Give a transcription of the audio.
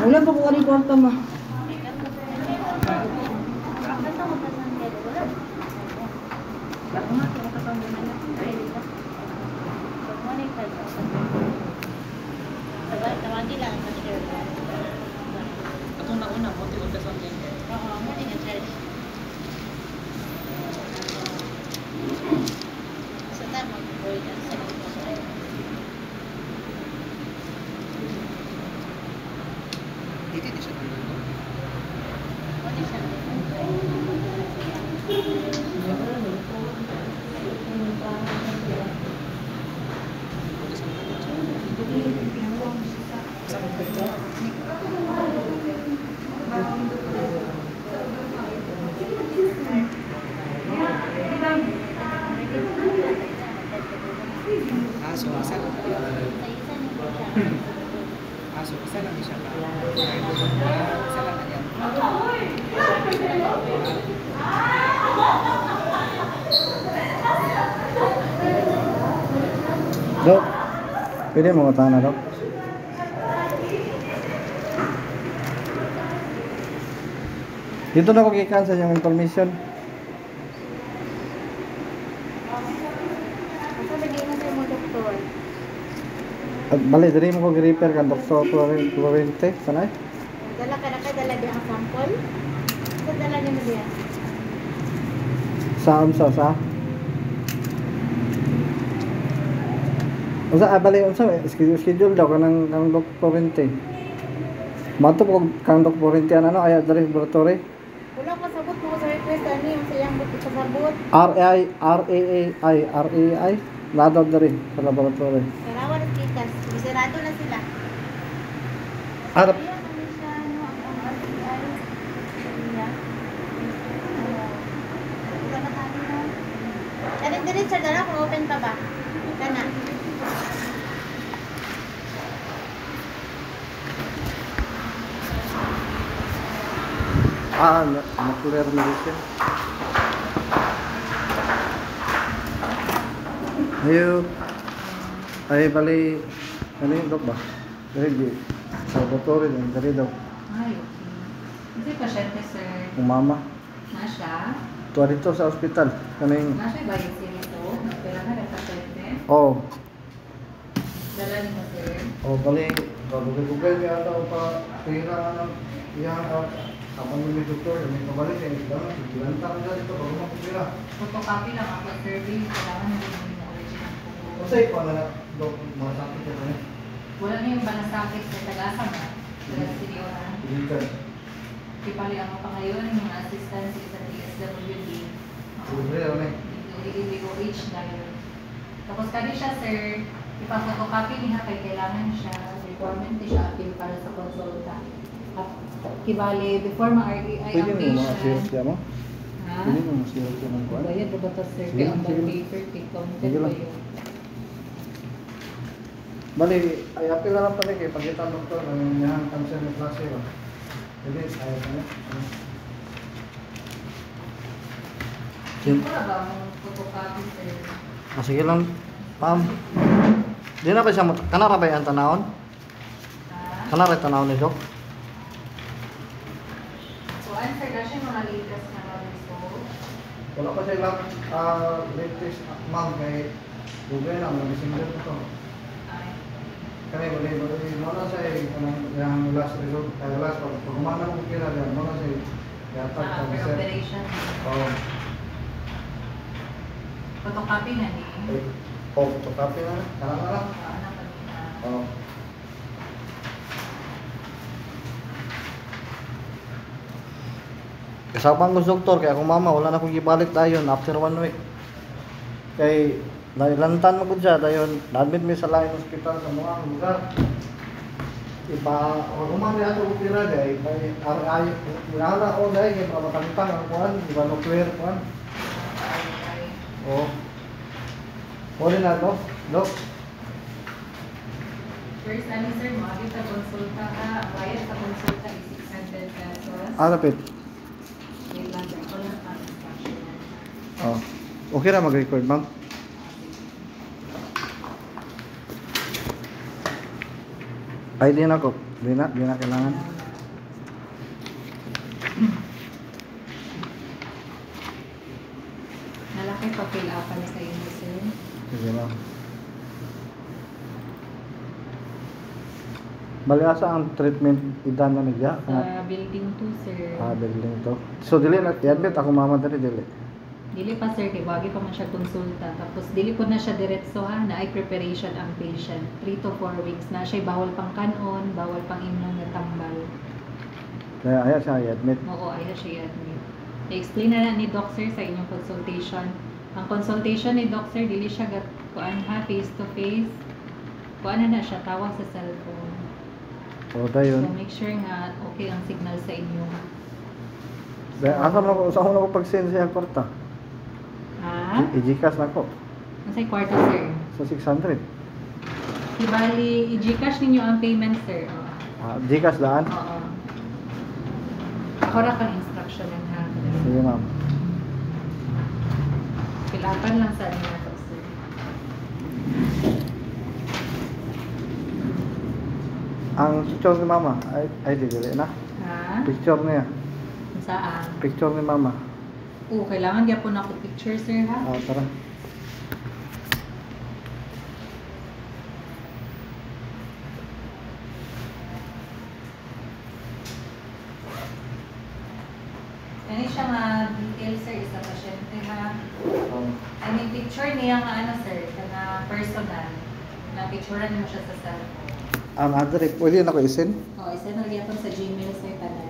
Wala pa ko ni kwarta ma. Atong nauna mo, tigol ka sa akin. Oo, mo din ang charge. Sa tama, boy, ang sagot ko sa akin. Hindi siya dito. Mo din siya. So isa lang. So isa lang siya pa. Isa lang na yan. Dok, pwede mo utang na, Dok? Dito na ko gikan yung information. Ako lagay na sa mo, doktor. At bali, dali mo ko gi-repair kan Dr. Florente. Sanay? Dala ka na ka, dala din ang sample. Sa dala niya mo diyan. Sa? Unsa bali unsa schedule daw kanang Dr. Florente. Mato ko kang Dr. Florente ano ay dali laboratory. Wala ko sabot mo sa request ani yung sayang buti sa sabot. RAI nadaw dali sa laboratory. Kailangan ng kitas. Bisirado na sila. Arap Ayan, ano siya, ano, ang RTI. Iya. Wala na tayo na. Diretso sir, dala kung open pa ba? Kana. nuclear medicine. Ayo. Ay bali ano yung dok ba? Dali sa laboratory din dali daw. Ay, okay. Kasi pasyente, sir. Umama. Na siya. Tuwa dito sa ospital. Kaning Na siya, bayan siya nito. Nagpila na ng pasyente. oh. Dala niyo, sir. Oh bali Google niya ata pa pira ng yang kapag may doktor may kabalik ay dapat dilantang na dito bago mapupira. Photocopy lang ako, survey. Kailangan na rin yung original po. Kasi ko na dok mga sakit ko Wala na yung banasakit sa tagasan na. Sa sinioran. dito. Ipali ako pa ngayon yung mga assistance sa DSWD. Libre ano DOH dahil. Tapos kani siya, sir, ipa-photocopy niya kay kailangan siya, requirement niya siya appeal para sa konsulta. Kibali, before ma-REI Pwede ang mo mga patient. siya mo? Ha? Pwede mo mga siya ng kuwan? Bayad ba ito, sir? Sige Kaya lang, ang sige lang. paper, counted Sige ba lang. yun? Bali, ay apil na lang pala kay pagkita ng doktor ng niyang cancer ng klase ba? Pwede, ayaw ka na. Hindi ko na ba ang photocopy, sir? Sige lang, Pam. Di na ba siya, kanara ba yung tanawon? Ha? Kanara yung tanawon ni Dok? So, answer na siya mga latest na result. Wala pa siya lang latest ma'am kay Google lang, mag-single ito. Ay, Kaya wala na siya yung last result, last pag umana mo kira yan, wala siya yatag sa after reset. operation. Oo. Photocopy na ni. Oh, copy na. Kanang na lang. Ano kanina? Oo. Kasabang ko doktor, kaya kung mama, wala na akong ibalik dayon after 1 week. Kay, nailantan mo ko siya, dayon, na-admit mo sa lain hospital sa mga lugar. Ipa, kung umami ato ko pira day, may RI, inala ko day, kaya mamatantang ang kuhan, di ba nuclear kuhan. Ay, Oo. Huli na to, Dok. first ano, sir, makakita konsulta ka. Ang bayad sa konsulta is 600 pesos. Rapid. Wait lang, sir. Ako lang ang instruction na. Oh. Okay na mag-record, ma'am. Ay, di na ko. Di na kailangan. Nalaki pa fill upan sa inyo, sir. Sige lang. Bali asa ang treatment idan na niya? Sa building 2, sir. Building to. So dili na i-admit ako mama dali dili. Dili pa, sir, kay wagi pa man siya konsulta. Tapos dili po na siya diretso, ha, na ay preparation ang patient. 3 to 4 weeks na siya, bawal pang kanon, bawal pang imnon nga tambal. Kaya aya siya i-admit. Oo, ayaw siya i-admit. I-explain na ni Doc, sir, sa inyong consultation. Ang consultation ni Doc, sir, dili siya kuan, ha, face to face. Kuan na siya, tawag sa cellphone. O So dayon. make sure nga okay ang signal sa inyo. Dahil asa man ako sa ako pag-send siya kwarta. Ha? I-GCash na ko Masay kwarto, sir. sa 600. Ibali, i-Gcash ninyo ang payment, sir. GCash daan. Oo. Ako ra kang instruction ng ha. Sige ma'am. Pilapan lang sa inyo to, sir. Ang picture ni mama ay di dili na. Ha? Picture niya. Saan? Picture ni mama. Oo, kailangan gyapon ako picture, sir, ha? Tara. Kani siya nga detail, sir, isa pasyente, ha? Um, I mean, picture niya nga ano, sir, na personal. Na picturean mo siya sa cellphone. ang address pwede na ko i-send. Oo, isa na gyapon sa Gmail, sir, kana.